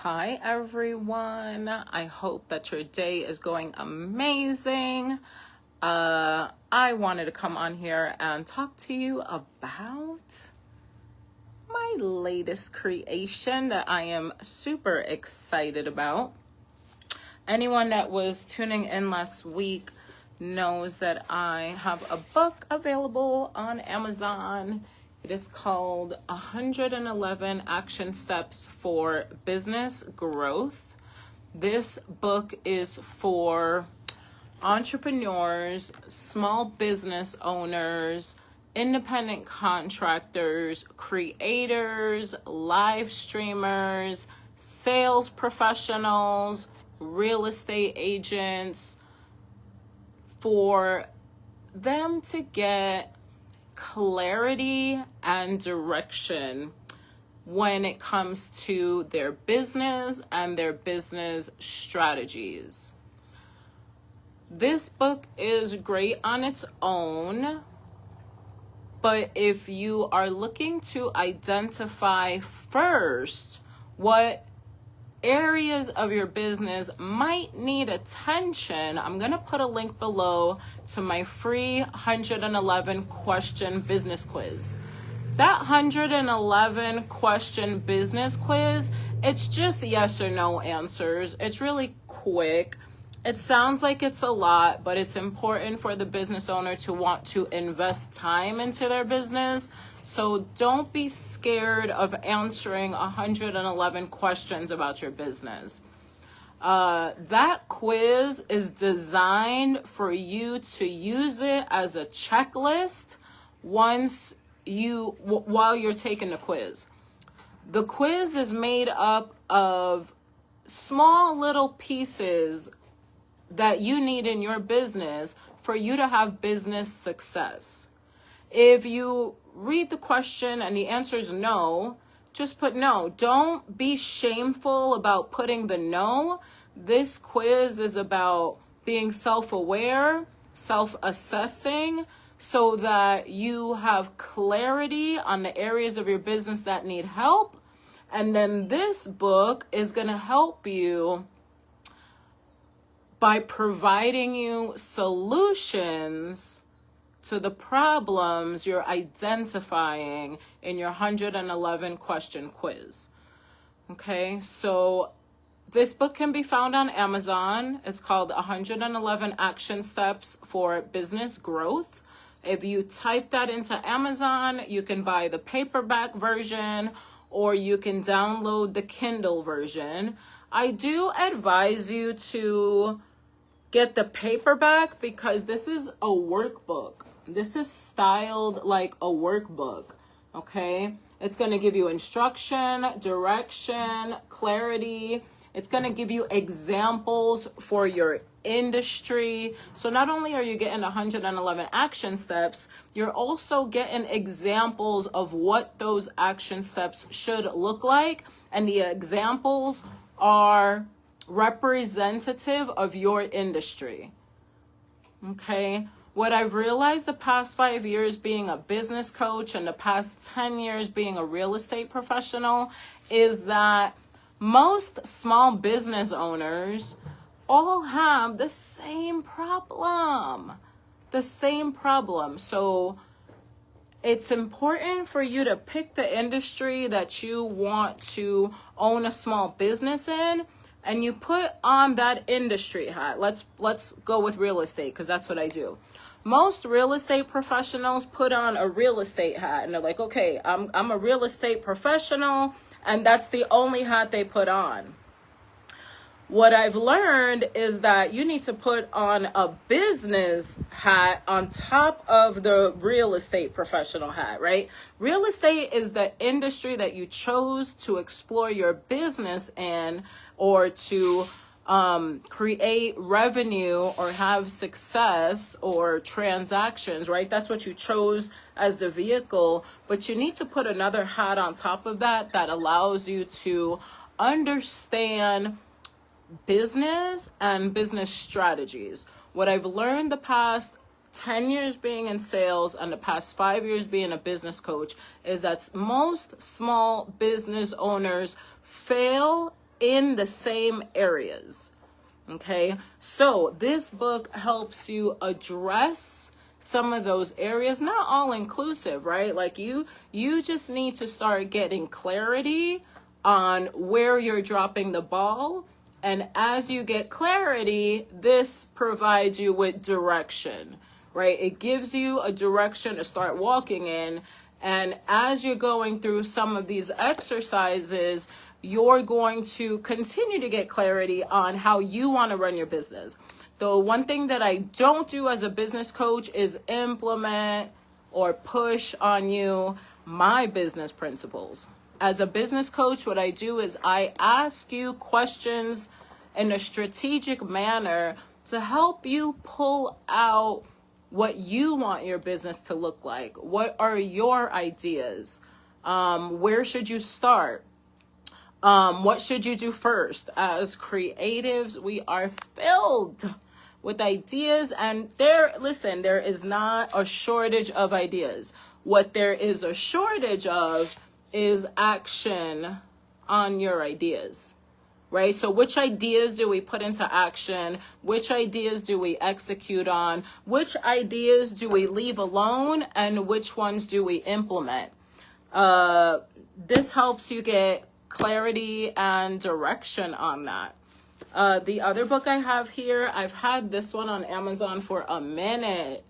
Hi everyone. I hope that your day is going amazing. I wanted to come on here and talk to you about my latest creation that I am super excited about. Anyone that was tuning in last week knows that I have a book available on Amazon. It is called 111 Action Steps for Business Growth. This book is for entrepreneurs, small business owners, independent contractors, creators, live streamers, sales professionals, real estate agents, for them to get clarity and direction when it comes to their business and their business strategies. This book is great on its own, but if you are looking to identify first what areas of your business might need attention, I'm going to put a link below to my free 111 question business quiz. That 111 question business quiz, it's just yes or no answers. It's really quick. It sounds like it's a lot, but it's important for the business owner to want to invest time into their business. So don't be scared of answering 111 questions about your business. That quiz is designed for you to use it as a checklist while you're taking the quiz. The quiz is made up of small little pieces that you need in your business for you to have business success. If you read the question and the answer is no, just put no. Don't be shameful about putting the no. This quiz is about being self-aware, self-assessing, so that you have clarity on the areas of your business that need help. And then this book is going to help you by providing you solutions to the problems you're identifying in your 111 question quiz. Okay, so this book can be found on Amazon. It's called 111 Action Steps for Business Growth. If you type that into Amazon, you can buy the paperback version or you can download the Kindle version. I do advise you to get the paperback because this is a workbook. This is styled like a workbook, okay? It's going to give you instruction, direction, clarity. It's going to give you examples for your industry. So not only are you getting 111 action steps, you're also getting examples of what those action steps should look like. And the examples are representative of your industry. Okay? What I've realized the past 5 years being a business coach and the past 10 years being a real estate professional is that most small business owners all have the same problem. So it's important for you to pick the industry that you want to own a small business in, and you put on that industry hat. Let's go with real estate because that's what I do. Most real estate professionals put on a real estate hat and they're like, okay, I'm a real estate professional, and that's the only hat they put on. What I've learned is that you need to put on a business hat on top of the real estate professional hat, right? Real estate is the industry that you chose to explore your business in or to create revenue or have success or transactions, right? That's what you chose as the vehicle, but you need to put another hat on top of that allows you to understand business and business strategies. What I've learned the past 10 years being in sales and the past 5 years being a business coach is that most small business owners fail in the same areas. Okay, so this book helps you address some of those areas, not all inclusive, right? Like you just need to start getting clarity on where you're dropping the ball. And as you get clarity, this provides you with direction, right? It gives you a direction to start walking in. And as you're going through some of these exercises, you're going to continue to get clarity on how you want to run your business. The one thing that I don't do as a business coach is implement or push on you my business principles. As a business coach, what I do is I ask you questions in a strategic manner to help you pull out what you want your business to look like. What are your ideas? Where should you start? What should you do first? As creatives, we are filled with ideas, and there is not a shortage of ideas. What there is a shortage of is action on your ideas, right? So which ideas do we put into action? Which ideas do we execute on? Which ideas do we leave alone? And which ones do we implement? This helps you get clarity and direction on that. The other book I have here, I've had this one on Amazon for a minute.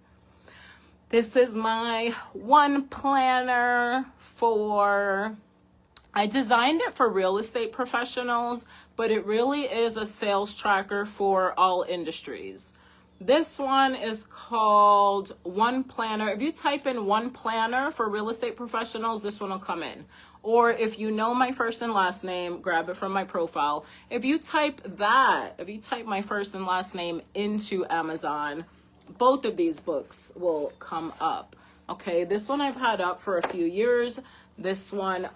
This is my one planner I designed it for real estate professionals, but it really is a sales tracker for all industries. This one is called One Planner. If you type in One Planner for real estate professionals, this one will come in. Or if you know my first and last name, grab it from my profile. If you type my first and last name into Amazon, both of these books will come up. Okay, this one I've had up for a few years. This one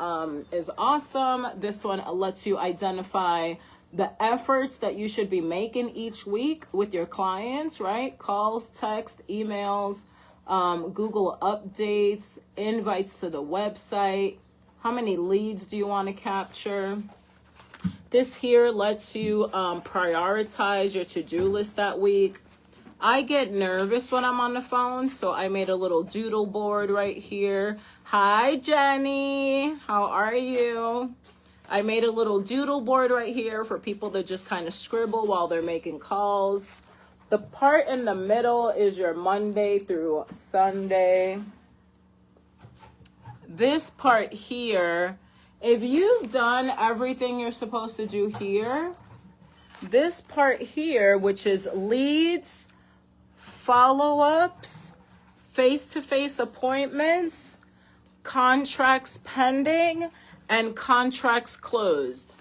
is awesome. This one lets you identify the efforts that you should be making each week with your clients, right? Calls, text, emails, Google updates, invites to the website. How many leads do you want to capture? This here lets you prioritize your to-do list that week. I get nervous when I'm on the phone, so I made a little doodle board right here. Hi, Jenny. How are you? I made a little doodle board right here for people to just kind of scribble while they're making calls. The part in the middle is your Monday through Sunday. This part here, if you've done everything you're supposed to do here, this part here, which is leads, follow-ups, face-to-face appointments, contracts pending, and contracts closed.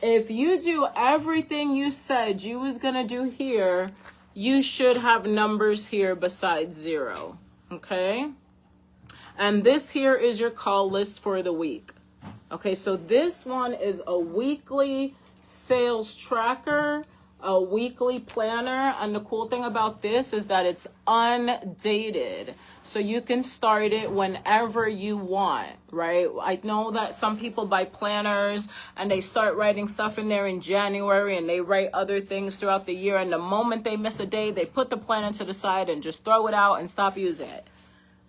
If you do everything you said you was gonna do here, you should have numbers here besides 0, okay? And this here is your call list for the week. Okay, so this one is a weekly sales tracker, a weekly planner, and the cool thing about this is that it's undated, so you can start it whenever you want, right? I know that some people buy planners and they start writing stuff in there in January and they write other things throughout the year, and the moment they miss a day, they put the planner to the side and just throw it out and stop using it.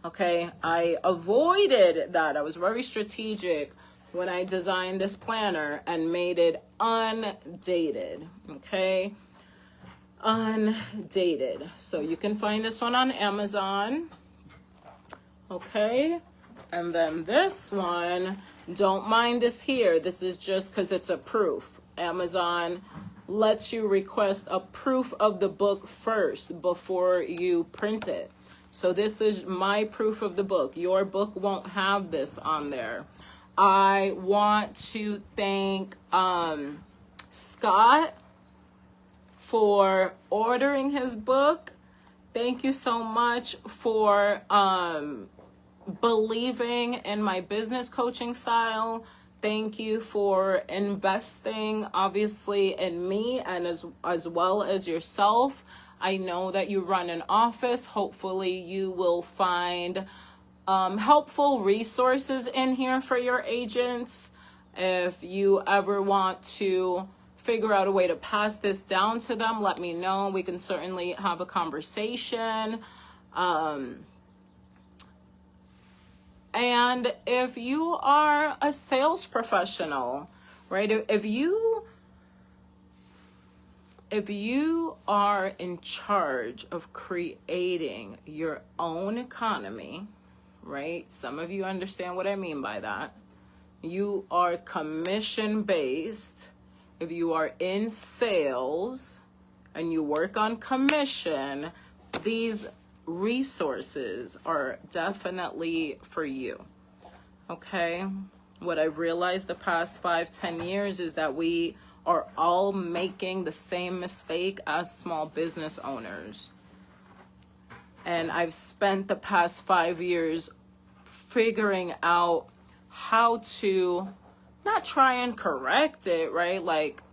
Okay, I avoided that. I was very strategic when I designed this planner and made it undated, okay? Undated. So you can find this one on Amazon, okay? And then this one, don't mind this here. This is just because it's a proof. Amazon lets you request a proof of the book first before you print it. So this is my proof of the book. Your book won't have this on there. I want to thank Scott for ordering his book. Thank you so much for believing in my business coaching style. Thank you for investing, obviously, in me and as well as yourself. I know that you run an office. Hopefully you will find helpful resources in here for your agents. If you ever want to figure out a way to pass this down to them, let me know. We can certainly have a conversation. And if you are a sales professional, right? If you are in charge of creating your own economy, right? Some of you understand what I mean by that. You are commission based. If you are in sales and you work on commission, these resources are definitely for you. Okay? What I've realized the past 5-10 years is that we are all making the same mistake as small business owners. And I've spent the past 5 years figuring out how to not try and correct it, right? Like,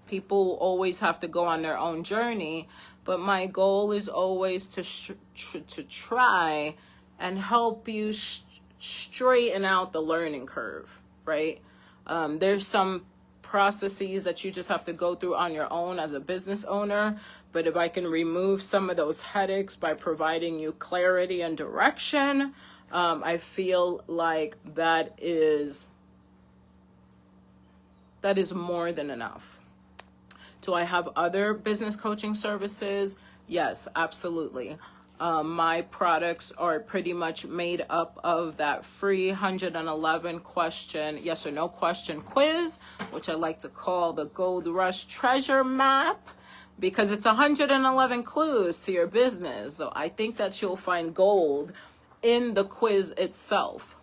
people always have to go on their own journey, but my goal is always to try and help you straighten out the learning curve, right? There's some processes that you just have to go through on your own as a business owner, but if I can remove some of those headaches by providing you clarity and direction, I feel like that is more than enough. Do I have other business coaching services? Yes, absolutely. My products are pretty much made up of that free 111 question, yes or no question quiz, which I like to call the Gold Rush Treasure Map, because it's 111 clues to your business. So I think that you'll find gold in the quiz itself.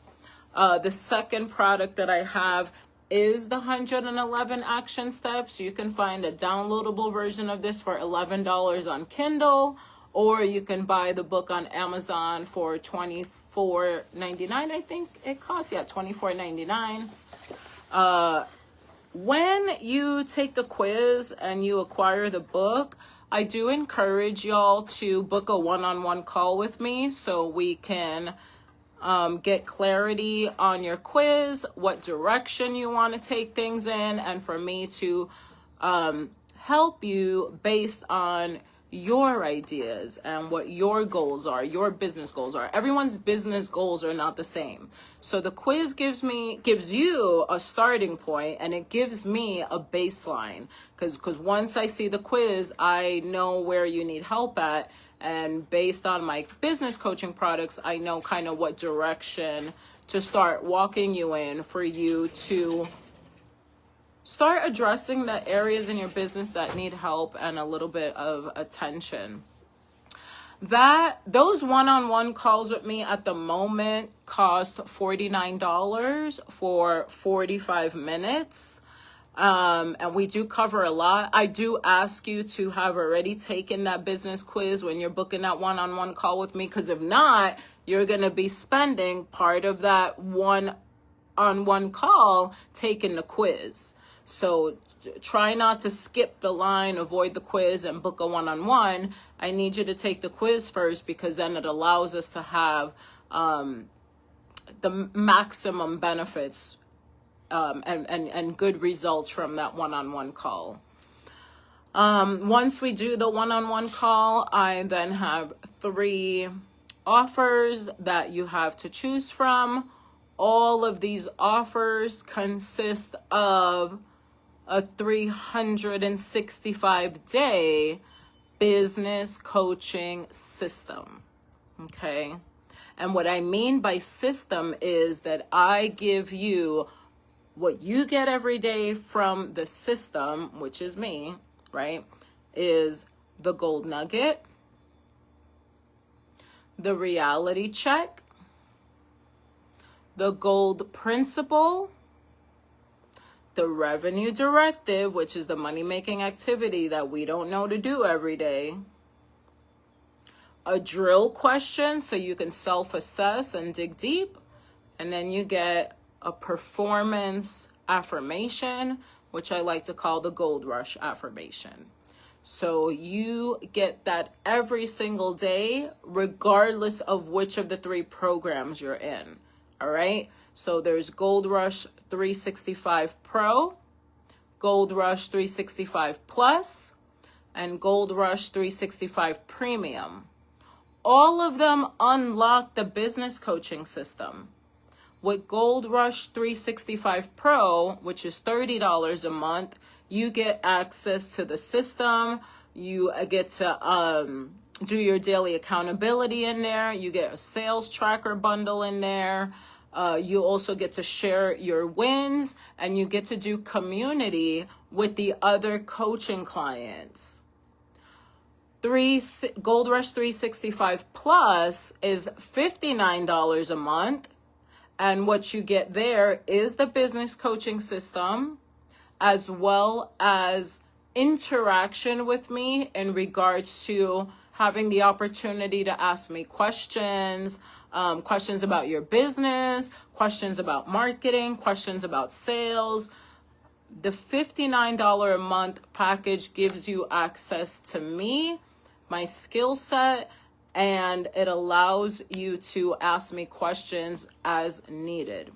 The second product that I have is the 111 action steps. You can find a downloadable version of this for $11 on Kindle, or you can buy the book on Amazon for $24.99. I think it costs, yeah, $24.99. When you take the quiz and you acquire the book, I do encourage y'all to book a one-on-one call with me so we can get clarity on your quiz, what direction you want to take things in, and for me to help you based on your ideas and what your goals are, your business goals are. Everyone's business goals are not the same. So the quiz gives you a starting point, and it gives me a baseline, because once I see the quiz, I know where you need help at. And based on my business coaching products, I know kind of what direction to start walking you in for you to start addressing the areas in your business that need help and a little bit of attention. Those one-on-one calls with me at the moment cost $49 for 45 minutes. And we do cover a lot. I do ask you to have already taken that business quiz when you're booking that one-on-one call with me, because if not, you're going to be spending part of that one-on-one call taking the quiz. So try not to skip the line, avoid the quiz, and book a one-on-one. I need you to take the quiz first, because then it allows us to have the maximum benefits and good results from that one-on-one call. Once we do the one-on-one call, I then have 3 offers that you have to choose from. All of these offers consist of a 365-day business coaching system. Okay? And what I mean by system is that I give you what you get every day from the system, which is me, right, is the gold nugget, the reality check, the gold principle, the revenue directive, which is the money-making activity that we don't know to do every day, a drill question so you can self-assess and dig deep, and then you get a performance affirmation, which I like to call the Gold Rush affirmation. So you get that every single day, regardless of which of the 3 programs you're in. All right. So there's Gold Rush 365 Pro, Gold Rush 365 Plus, and Gold Rush 365 Premium. All of them unlock the business coaching system. With Gold Rush 365 Pro, which is $30 a month, you get access to the system. You get to do your daily accountability in there. You get a sales tracker bundle in there. You also get to share your wins, and you get to do community with the other coaching clients. Gold Rush 365 Plus is $59 a month. And what you get there is the business coaching system, as well as interaction with me in regards to having the opportunity to ask me questions, questions about your business, questions about marketing, questions about sales. The $59 a month package gives you access to me, my skill set, and it allows you to ask me questions as needed.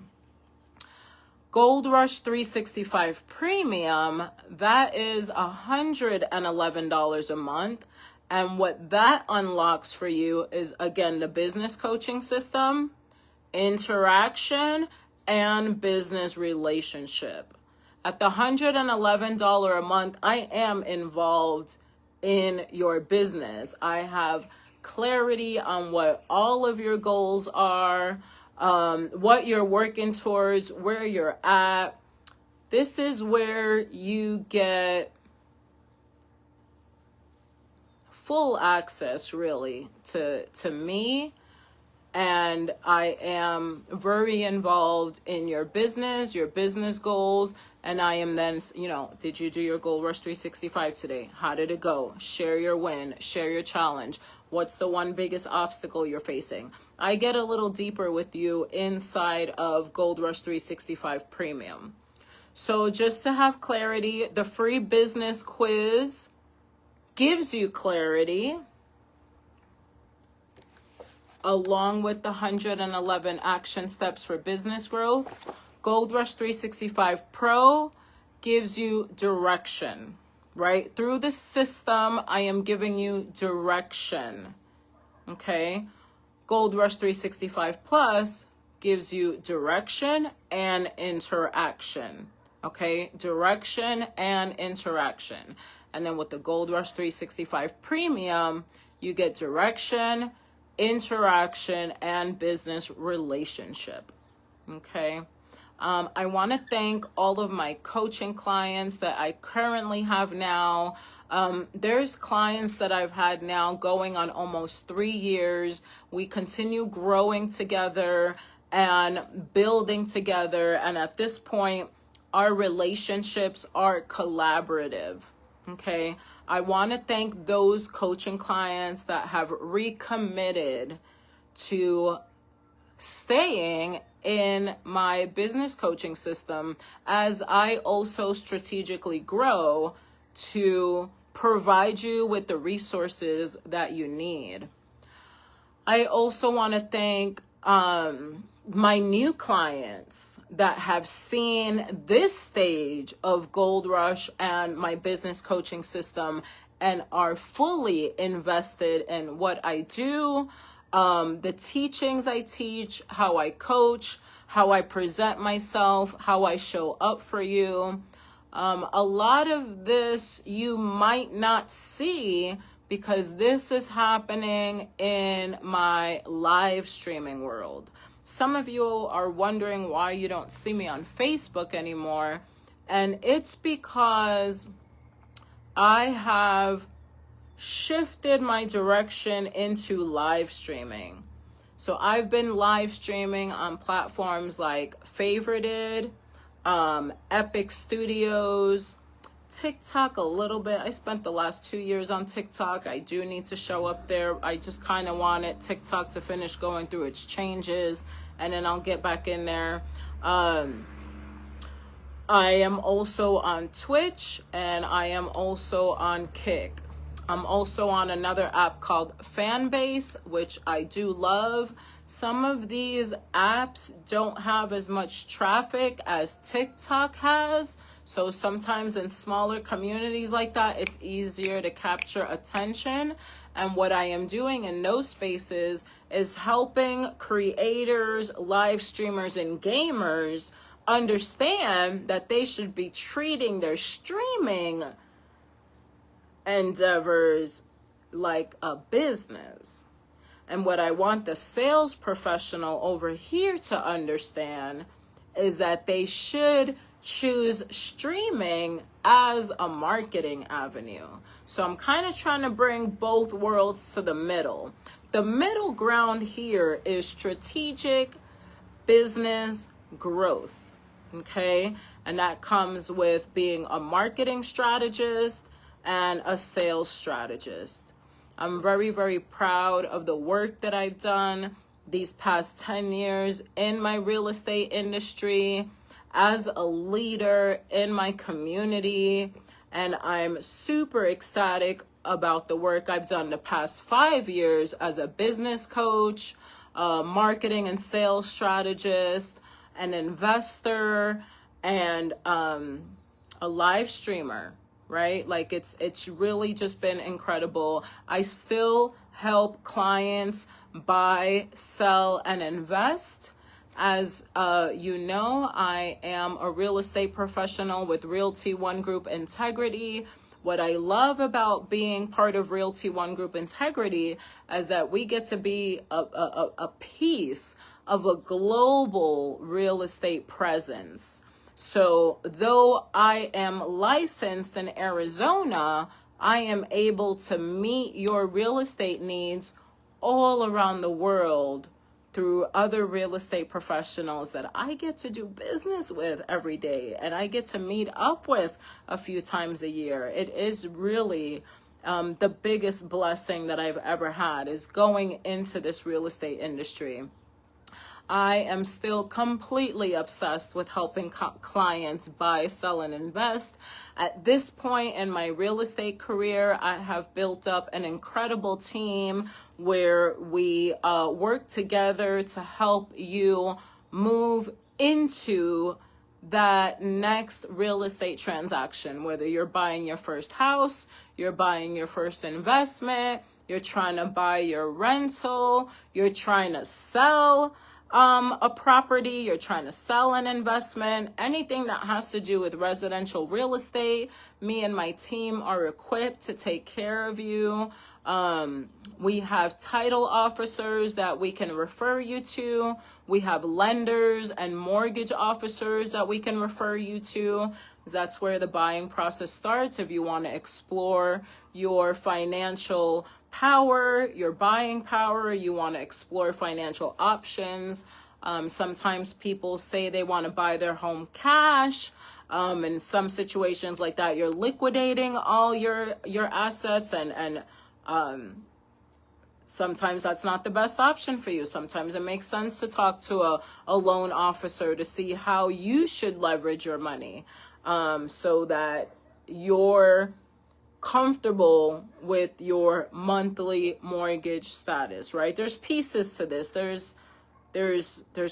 Gold Rush 365 Premium, that is $111 a month. And what that unlocks for you is, again, the business coaching system, interaction, and business relationship. At the $111 a month, I am involved in your business. I have clarity on what all of your goals are, what you're working towards, where you're at. This is where you get full access, really, to me. And I am very involved in your business goals. And I am then, did you do your Gold Rush 365 today? How did it go? Share your win, share your challenge. What's the one biggest obstacle you're facing? I get a little deeper with you inside of Gold Rush 365 Premium. So just to have clarity, the free business quiz gives you clarity, along with the 111 action steps for business growth. Gold Rush 365 Pro gives you direction, right? Through the system, I am giving you direction, okay? Gold Rush 365 Plus gives you direction and interaction, okay? Direction and interaction. And then with the Gold Rush 365 Premium, you get direction, interaction, and business relationship, okay? I want to thank all of my coaching clients that I currently have now. There's clients that I've had now going on almost 3 years. We continue growing together and building together. And at this point, our relationships are collaborative. Okay. I want to thank those coaching clients that have recommitted to staying in my business coaching system as I also strategically grow to provide you with the resources that you need. I also want to thank my new clients that have seen this stage of Gold Rush and my business coaching system and are fully invested in what I do, the teachings I teach, how I coach, how I present myself, how I show up for you. A lot of this you might not see because this is happening in my live streaming world. Some of you are wondering why you don't see me on Facebook anymore. And it's because I have shifted my direction into live streaming. So I've been live streaming on platforms like Favorited, Epic Studios, TikTok a little bit. I spent the last 2 years on TikTok. I do need to show up there. I just kind of wanted TikTok to finish going through its changes, and then I'll get back in there. I am also on Twitch, and I am also on Kick. I'm also on another app called Fanbase, which I do love. Some of these apps don't have as much traffic as TikTok has. So sometimes in smaller communities like that, it's easier to capture attention. And what I am doing in those spaces is helping creators, live streamers, and gamers understand that they should be treating their streaming endeavors like a business. And what I want the sales professional over here to understand is that they should choose streaming as a marketing avenue. So I'm kind of trying to bring both worlds to the middle. The middle ground here is strategic business growth, okay? And that comes with being a marketing strategist and a sales strategist. I'm very, very proud of the work that I've done these past 10 years in my real estate industry as a leader in my community. And I'm super ecstatic about the work I've done the past 5 years as a business coach, a marketing and sales strategist, an investor, and a live streamer. Right? Like it's really just been incredible. I still help clients buy, sell, and invest. As you know, I am a real estate professional with Realty One Group Integrity. What I love about being part of Realty One Group Integrity is that we get to be a piece of a global real estate presence. So though I am licensed in Arizona, I am able to meet your real estate needs all around the world through other real estate professionals that I get to do business with every day and I get to meet up with a few times a year. It is really the biggest blessing that I've ever had, is going into this real estate industry. I am still completely obsessed with helping clients buy, sell, and invest. At this point in my real estate career, I have built up an incredible team where we work together to help you move into that next real estate transaction, whether you're buying your first house, you're buying your first investment, you're trying to buy your rental, you're trying to sell a property, you're trying to sell an investment, anything that has to do with residential real estate. Me and my team are equipped to take care of you. We have title officers that we can refer you to. We have lenders and mortgage officers that we can refer you to. That's where the buying process starts. If you want to explore your financial power, your buying power, you want to explore financial options. Sometimes people say they want to buy their home cash. In some situations like that, you're liquidating all your assets, and sometimes that's not the best option for you. Sometimes it makes sense to talk to a loan officer to see how you should leverage your money, so that you're comfortable with your monthly mortgage status, right? There's pieces to this. There's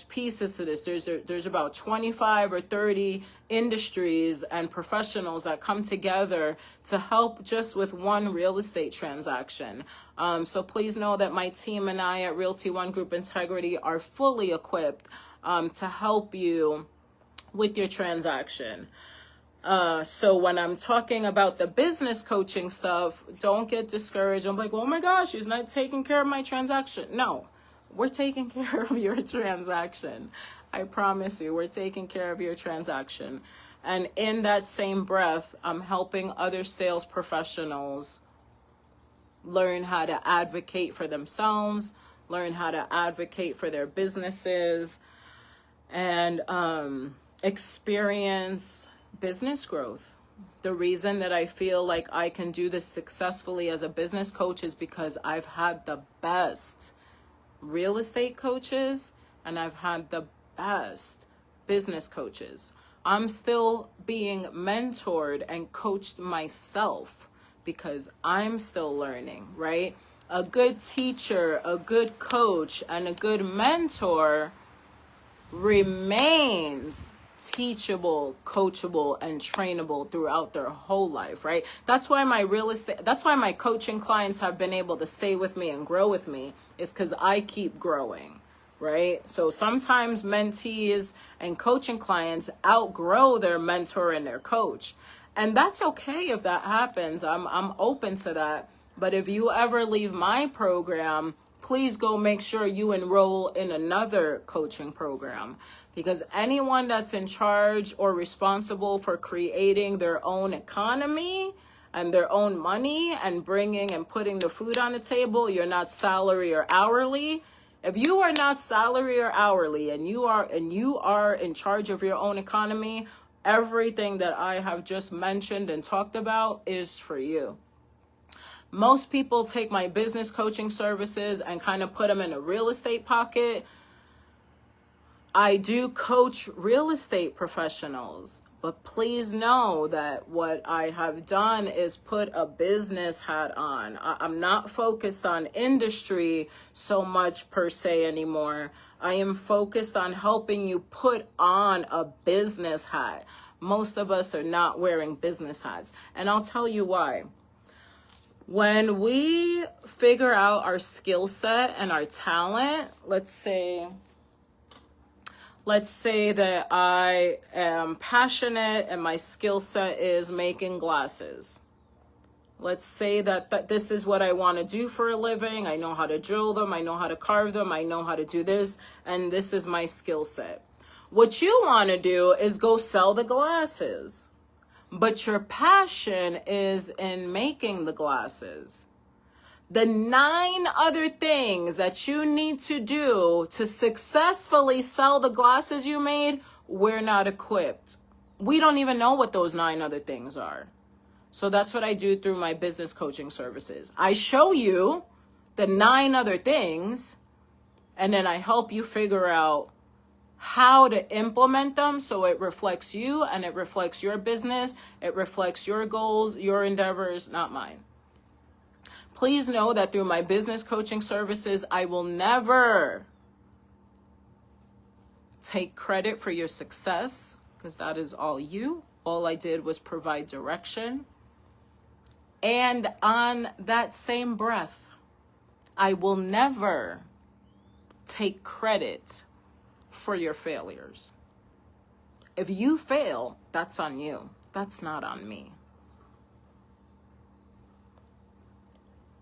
pieces to this. There's about 25 or 30 industries and professionals that come together to help just with one real estate transaction. So please know that my team and I at Realty One Group Integrity are fully equipped to help you with your transaction. So when I'm talking about the business coaching stuff, don't get discouraged. I'm like, oh my gosh, she's not taking care of my transaction. No, we're taking care of your transaction. I promise you, we're taking care of your transaction. And in that same breath, I'm helping other sales professionals learn how to advocate for themselves, learn how to advocate for their businesses, and experience business growth. The reason that I feel like I can do this successfully as a business coach is because I've had the best real estate coaches and I've had the best business coaches. I'm still being mentored and coached myself because I'm still learning, right? A good teacher, a good coach, and a good mentor remains teachable, coachable, and trainable throughout their whole life, right? That's why my coaching clients have been able to stay with me and grow with me, is because I keep growing, right? So sometimes mentees and coaching clients outgrow their mentor and their coach. And that's okay if that happens. I'm open to that. But if you ever leave my program, please go make sure you enroll in another coaching program, because anyone that's in charge or responsible for creating their own economy and their own money and bringing and putting the food on the table, you're not salary or hourly. If you are not salary or hourly and you are in charge of your own economy, everything that I have just mentioned and talked about is for you. Most people take my business coaching services and kind of put them in a real estate pocket. I do coach real estate professionals, but please know that what I have done is put a business hat on. I'm not focused on industry so much per se anymore. I am focused on helping you put on a business hat. Most of us are not wearing business hats, and I'll tell you why. When we figure out our skill set and our talent, let's say that I am passionate and my skill set is making glasses. Let's say that this is what I want to do for a living. I know how to drill them. I know how to carve them. I know how to do this. And this is my skill set. What you want to do is go sell the glasses. But your passion is in making the glasses. The 9 other things that you need to do to successfully sell the glasses you made, we're not equipped. We don't even know what those 9 other things are. So that's what I do through my business coaching services. I show you the 9 other things, and then I help you figure out how to implement them so it reflects you and it reflects your business, it reflects your goals, your endeavors, not mine. Please know that through my business coaching services, I will never take credit for your success, because that is all you. All I did was provide direction. And on that same breath, I will never take credit for your failures. If you fail, that's on you. That's not on me.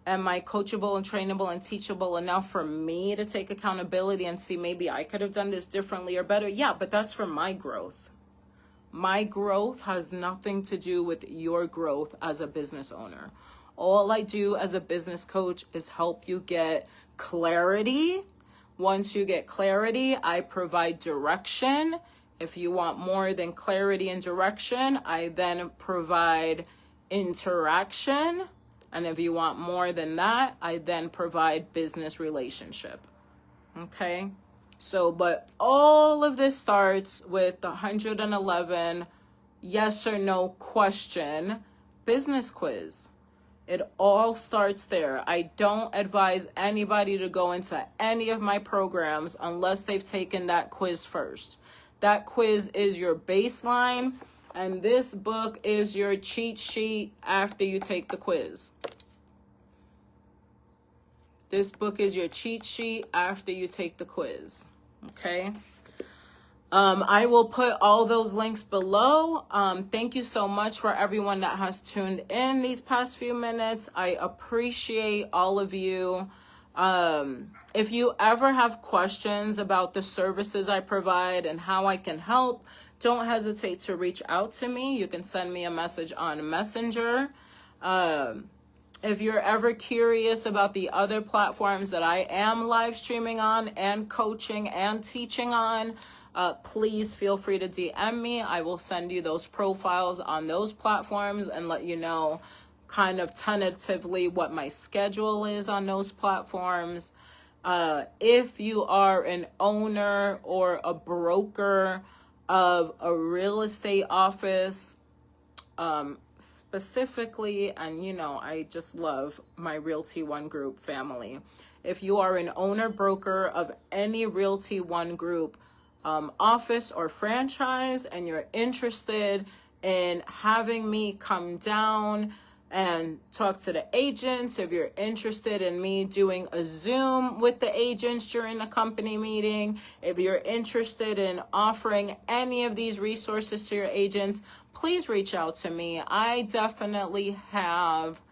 Am I coachable and trainable and teachable enough for me to take accountability and see maybe I could have done this differently or better? Yeah, but that's for my growth. My growth has nothing to do with your growth as a business owner. All I do as a business coach is help you get clarity. Once you get clarity, I provide direction. If you want more than clarity and direction, I then provide interaction. And if you want more than that, I then provide business relationship. Okay? So, but all of this starts with the 111 yes or no question business quiz. It all starts there. I don't advise anybody to go into any of my programs unless they've taken that quiz first. That quiz is your baseline, and this book is your cheat sheet after you take the quiz. This book is your cheat sheet after you take the quiz. Okay? I will put all those links below. Thank you so much for everyone that has tuned in these past few minutes. I appreciate all of you. If you ever have questions about the services I provide and how I can help, don't hesitate to reach out to me. You can send me a message on Messenger. If you're ever curious about the other platforms that I am live streaming on and coaching and teaching on, please feel free to DM me. I will send you those profiles on those platforms and let you know kind of tentatively what my schedule is on those platforms. If you are an owner or a broker of a real estate office, specifically, and you know, I just love my Realty One Group family. If you are an owner broker of any Realty One Group office or franchise, and you're interested in having me come down and talk to the agents, if you're interested in me doing a Zoom with the agents during a company meeting, if you're interested in offering any of these resources to your agents, please reach out to me. I definitely have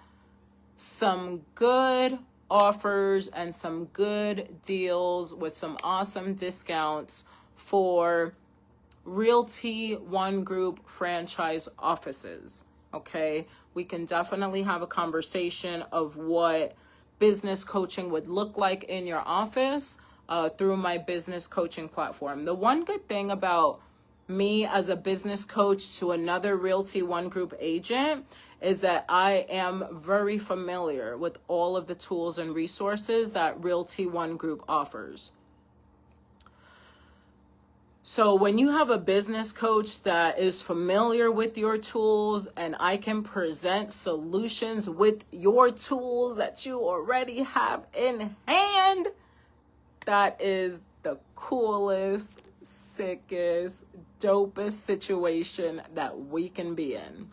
some good offers and some good deals with some awesome discounts for Realty One Group franchise offices. Okay, we can definitely have a conversation of what business coaching would look like in your office through my business coaching platform. The one good thing about me as a business coach to another Realty One Group agent is that I am very familiar with all of the tools and resources that Realty One Group offers. So when you have a business coach that is familiar with your tools, and I can present solutions with your tools that you already have in hand, that is the coolest, sickest, dopest situation that we can be in.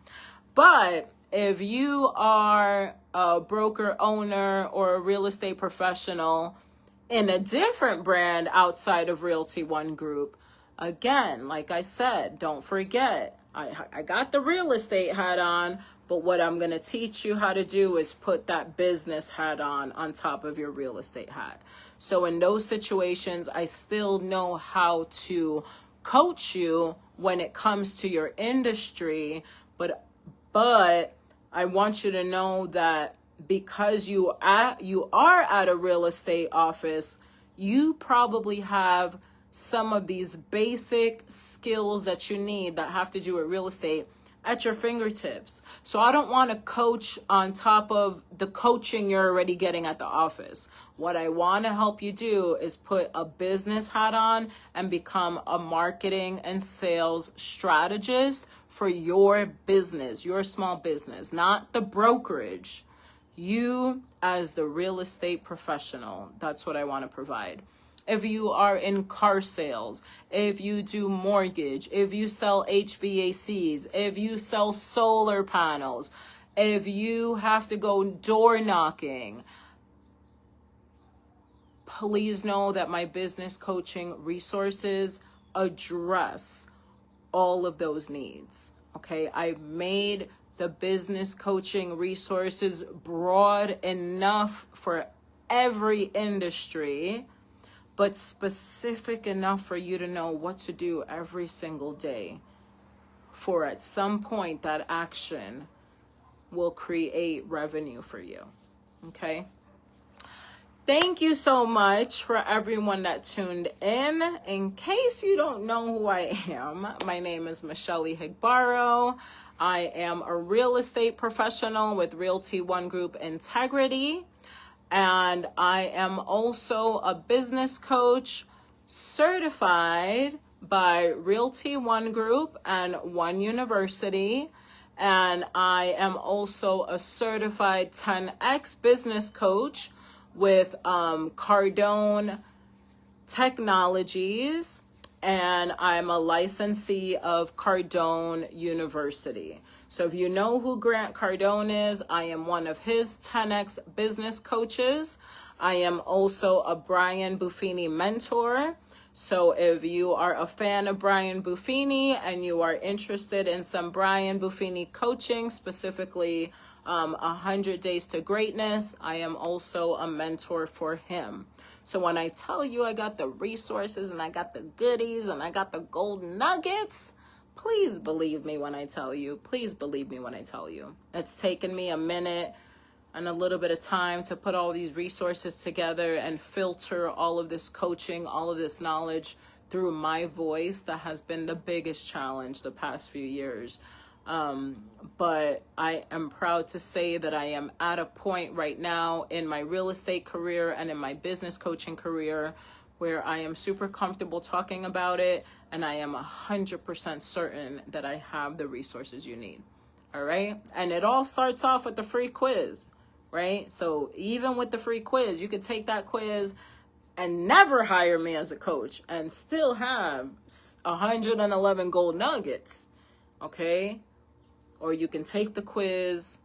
But if you are a broker owner or a real estate professional in a different brand outside of Realty One Group, again, like I said, don't forget, I got the real estate hat on, but what I'm going to teach you how to do is put that business hat on top of your real estate hat. So in those situations, I still know how to coach you when it comes to your industry, but I want you to know that because you are at a real estate office, you probably have some of these basic skills that you need that have to do with real estate at your fingertips. So I don't want to coach on top of the coaching you're already getting at the office. What I want to help you do is put a business hat on and become a marketing and sales strategist for your business, your small business, not the brokerage. You as the real estate professional, that's what I want to provide. If you are in car sales, if you do mortgage, if you sell HVACs, if you sell solar panels, if you have to go door knocking, please know that my business coaching resources address all of those needs. Okay, I've made the business coaching resources broad enough for every industry, but specific enough for you to know what to do every single day, for at some point that action will create revenue for you. Okay? Thank you so much for everyone that tuned in. In case you don't know who I am, my name is Michelle Ihegborow. I am a real estate professional with Realty One Group Integrity. And I am also a business coach certified by Realty One Group and One University. And I am also a certified 10X business coach with Cardone Technologies. And I'm a licensee of Cardone University. So if you know who Grant Cardone is, I am one of his 10X business coaches. I am also a Brian Buffini mentor. So if you are a fan of Brian Buffini and you are interested in some Brian Buffini coaching, specifically 100 Days to Greatness, I am also a mentor for him. So when I tell you I got the resources and I got the goodies and I got the gold nuggets, please believe me when I tell you. Please believe me when I tell you. It's taken me a minute and a little bit of time to put all these resources together and filter all of this coaching, all of this knowledge through my voice. That has been the biggest challenge the past few years. But I am proud to say that I am at a point right now in my real estate career and in my business coaching career where I am super comfortable talking about it, and I am 100% certain that I have the resources you need. All right. And it all starts off with the free quiz, right? So even with the free quiz, you could take that quiz and never hire me as a coach and still have 111 gold nuggets. Okay. Or you can take the quiz,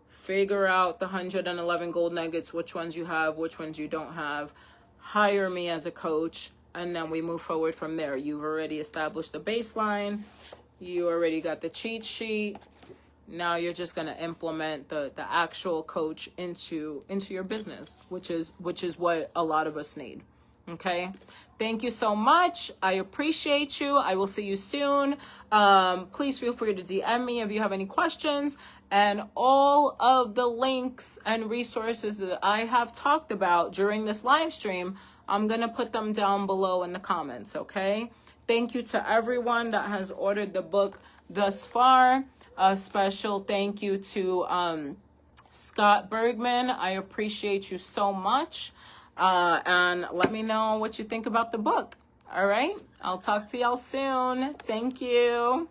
figure out the 111 gold nuggets, which ones you have, which ones you don't have, hire me as a coach, and then we move forward from there. You've already established the baseline. You already got the cheat sheet. Now you're just going to implement the actual coach into your business, which is what a lot of us need. Okay. Thank you so much. I appreciate you. I will see you soon. Please feel free to DM me if you have any questions. And all of the links and resources that I have talked about during this live stream, I'm going to put them down below in the comments. Okay. Thank you to everyone that has ordered the book thus far. A special thank you to Scott Bergman. I appreciate you so much. And let me know what you think about the book. All right. I'll talk to y'all soon. Thank you.